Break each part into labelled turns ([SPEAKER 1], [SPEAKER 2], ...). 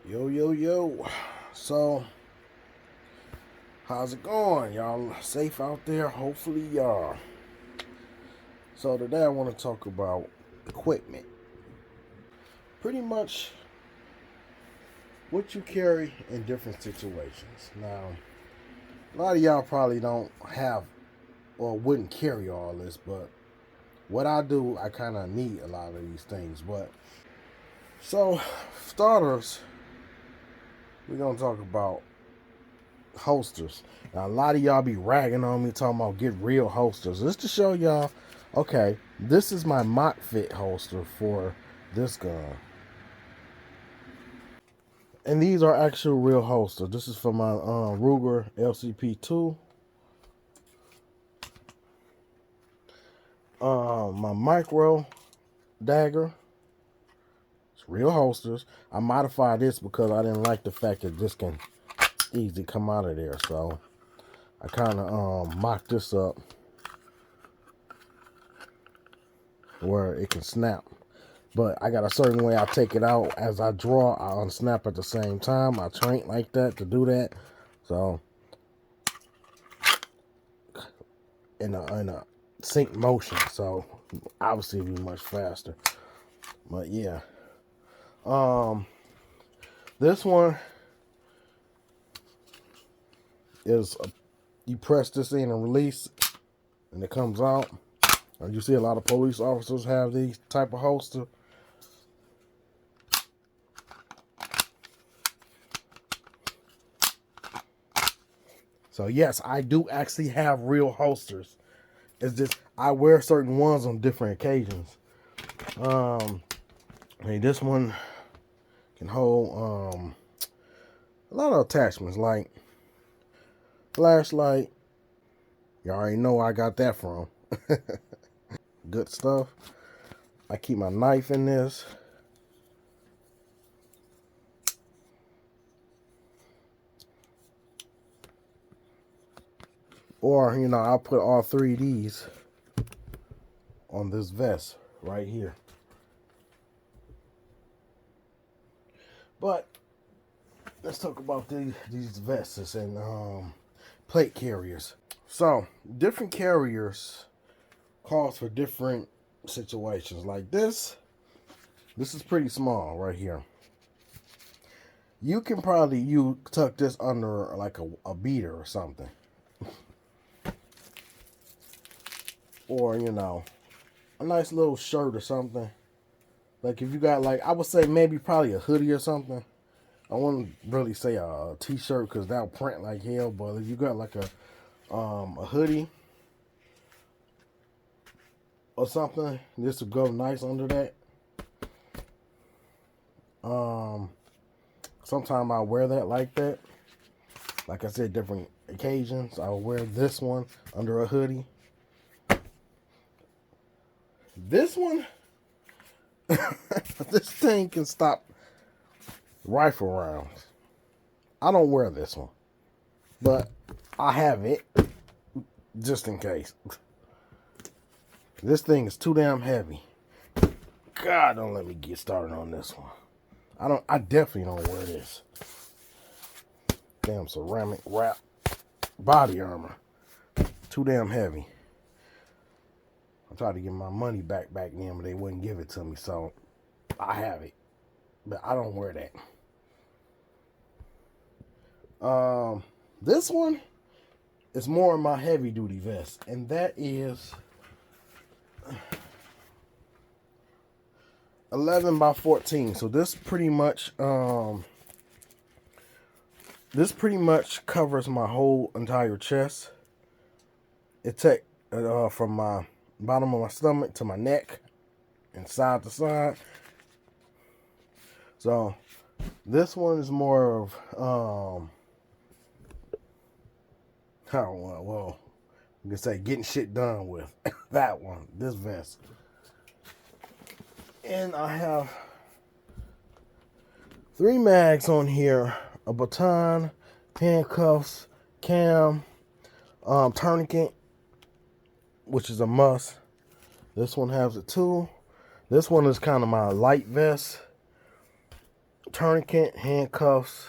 [SPEAKER 1] Yo, yo, yo. So, how's it going? Y'all safe out there? Hopefully, y'all. So, today I want to talk about equipment. Pretty much what you carry in different situations. Now, a lot of y'all probably don't have or wouldn't carry all this, but what I do, I kind of need a lot of these things. But, so, starters, we're going to talk about holsters. Now, a lot of y'all be ragging on me talking about get real holsters. Just to show y'all, okay, this is my mock fit holster for this gun. And these are actual real holsters. This is for my Ruger LCP2. My micro dagger. It's real holsters. I modified this because I didn't like the fact that this can easily come out of there. So I kind of mocked this up where it can snap. But I got a certain way I take it out. As I draw, I unsnap at the same time. I train like that to do that. So, in a sync motion. So, obviously it'll be much faster. But yeah. This one is, you press this in and release, and it comes out. And you see a lot of police officers have these type of holster. So yes, I do actually have real holsters. It's just I wear certain ones on different occasions. I mean, this one can hold a lot of attachments like flashlight. You already know where I got that from. Good stuff. I keep my knife in this. Or, you know, I'll put all three of these on this vest right here. But let's talk about these vests and plate carriers. So, different carriers calls for different situations. Like this is pretty small right here. You can probably tuck this under like a beater or something. Or, you know, a nice little shirt or something. Like if you got like, I would say maybe probably a hoodie or something. I wouldn't really say a t-shirt because that'll print like hell. But if you got like a hoodie or something, this will go nice under that. Sometimes I'll wear that like that. Like I said, different occasions. I'll wear this one under a hoodie. This one, this thing can stop rifle rounds. I don't wear this one, but I have it just in case. This thing is too damn heavy. God, don't let me get started on this one. I definitely don't wear this. Damn ceramic wrap body armor. Too damn heavy. I tried to get my money back then, but they wouldn't give it to me, so I have it. But I don't wear that. This one is more of my heavy duty vest, and that is 11 by 14. So this pretty much covers my whole entire chest. It takes from my bottom of my stomach to my neck and side to side. So this one is more of well, you can say getting shit done with. That one, this vest. And I have 3 mags on here: a baton, handcuffs, cam, tourniquet, which is a must. This one has it too. This one is kind of my light vest. tourniquet, handcuffs.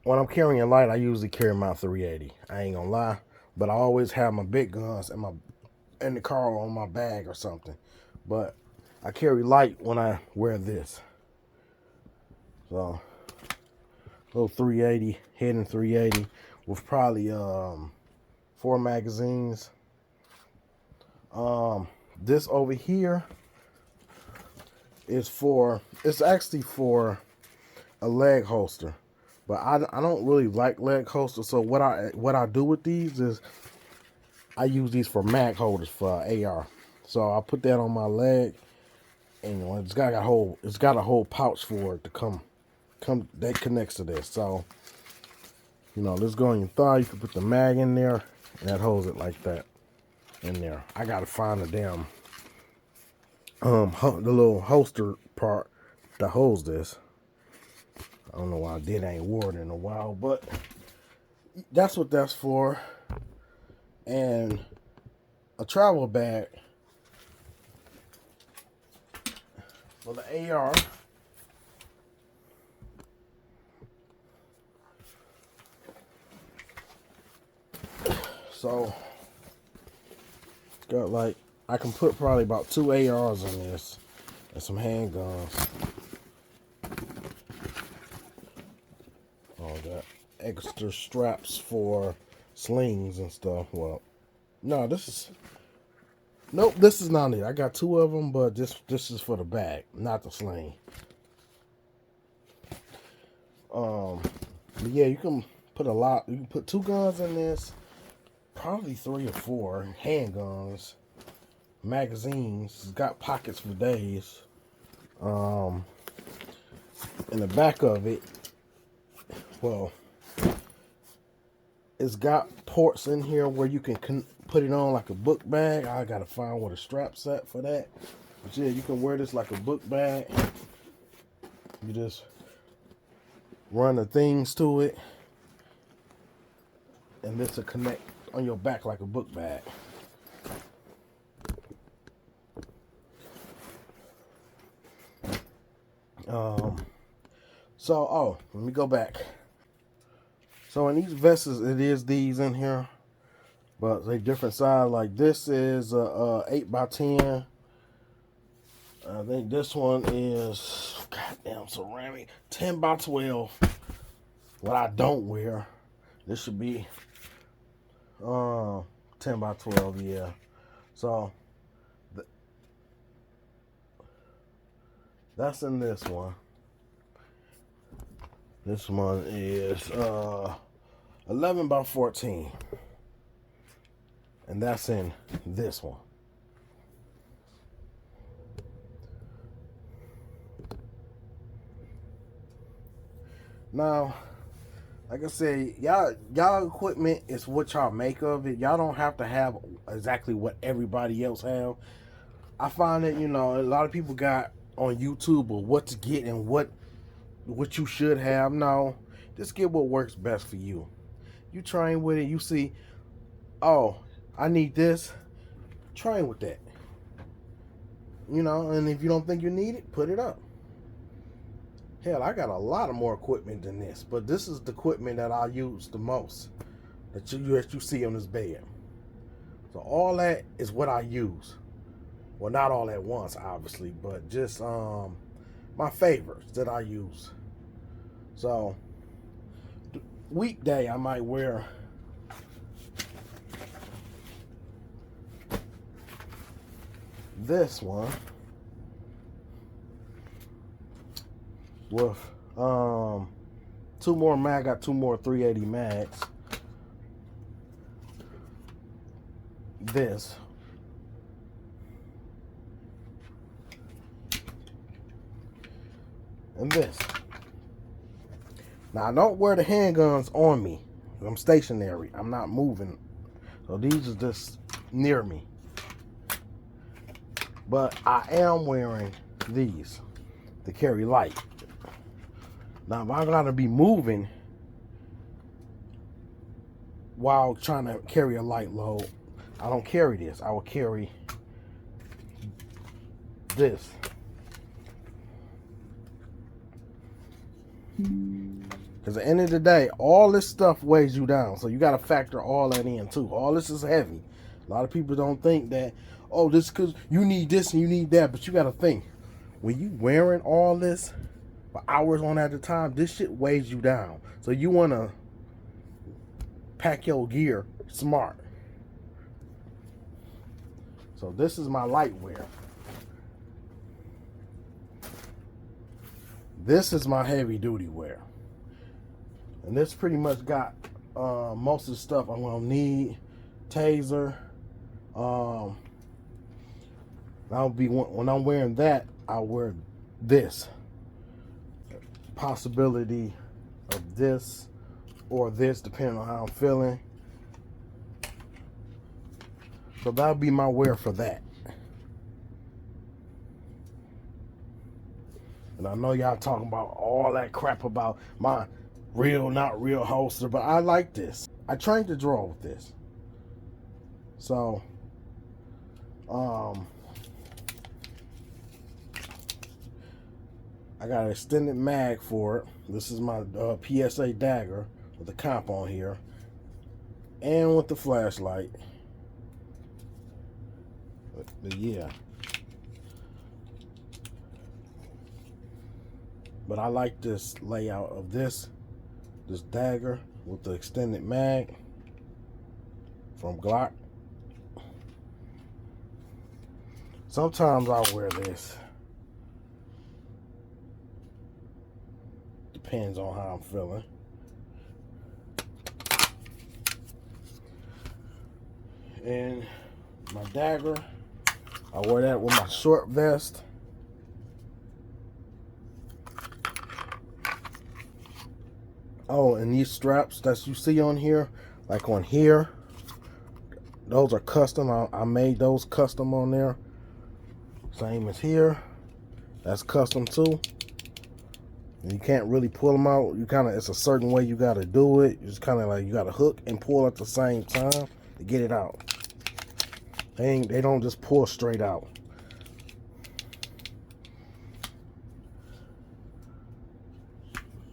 [SPEAKER 1] When I'm carrying light, I usually carry my 380. I ain't gonna lie, but I always have my big guns in the car on my bag or something. But I carry light when I wear this. So little 380, hidden 380 with probably 4 magazines. This over here is it's actually for a leg holster, but I don't really like leg holsters. So what I do with these is I use these for mag holders for AR. So I put that on my leg, and it's got a whole pouch for it to come that connects to this. So this go on your thigh. You can put the mag in there, and that holds it like that in there. I gotta find the damn the little holster part that holds this. I don't know why I ain't wore it in a while, but that's what that's for. And a travel bag for the AR. So it's got like, I can put probably about 2 ARs in this and some handguns. All that extra straps for slings and stuff. Well, no, this is not it. I got 2 of them, but this is for the bag, not the sling. But yeah, you can put you can put 2 guns in this, probably 3 or 4 handguns, magazines. It's got pockets for days. In the back of it, well, it's got ports in here where you can put it on like a book bag. I gotta find where the strap's at for that. But yeah, you can wear this like a book bag. You just run the things to it, and this will connect on your back like a book bag. So let me go back. So in these vests, it is these in here, but they different size. Like this is 8x10. I think this one is goddamn ceramic 10x12. What I don't wear, this should be 10x12. Yeah. So that's in this one. This one is 11x14, and that's in this one. Now, like I said, y'all equipment is what y'all make of it. Y'all don't have to have exactly what everybody else have. I find that a lot of people got on YouTube or what to get and what you should have. No, just get what works best for you. You train with it. You see, oh, I need this. Train with that. And if you don't think you need it, put it up. Hell, I got a lot of more equipment than this, but this is the equipment that I use the most that you see on this bed. So all that is what I use. Well, not all at once, obviously, but just my favorites that I use. So weekday I might wear this one with 2 more mag. Got 2 more 380 mags. This and this. Now I don't wear the handguns on me. I'm stationary. I'm not moving. So these are just near me. But I am wearing these to carry light. Now if I gotta be moving while trying to carry a light load, I don't carry this. I will carry this. Because at the end of the day, all this stuff weighs you down. So you got to factor all that in too. All this is heavy. A lot of people don't think that, oh, this because you need this and you need that. But you got to think, when you wearing all this for hours on at a time, this shit weighs you down. So you want to pack your gear smart. So this is my light wear. This is my heavy duty wear. And this pretty much got most of the stuff I'm gonna need. Taser. I'll be when I'm wearing that, I'll wear this. Possibility of this or this, depending on how I'm feeling. So that'll be my wear for that. And I know y'all talking about all that crap about my real, not real holster, but I like this. I trained to draw with this. So, I got an extended mag for it. This is my PSA dagger with the comp on here. And with the flashlight. But yeah. But I like this layout of this dagger with the extended mag from Glock. Sometimes I'll wear this. Depends on how I'm feeling. And my dagger, I wear that with my short vest. Oh, and these straps that you see on here, like on here, those are custom. I made those custom on there. Same as here. That's custom too. And you can't really pull them out. You kind of, it's a certain way you got to do it. It's kind of like you got to hook and pull at the same time to get it out. They don't just pull straight out.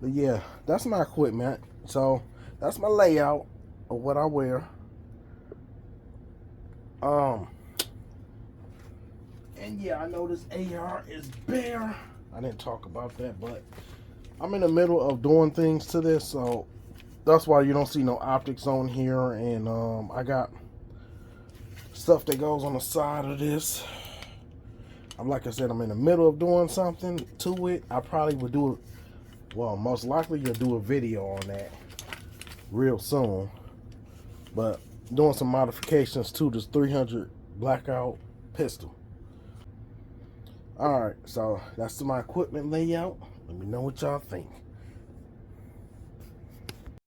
[SPEAKER 1] But yeah, that's my equipment. So that's my layout of what I wear. And yeah, I know this AR is bare. I didn't talk about that, but I'm in the middle of doing things to this, so that's why you don't see no optics on here. And I got stuff that goes on the side of this. Like I said, I'm in the middle of doing something to it. I probably would do it. Well, most likely you'll do a video on that real soon. But doing some modifications to this 300 blackout pistol. Alright, so that's my equipment layout. Let me know what y'all think.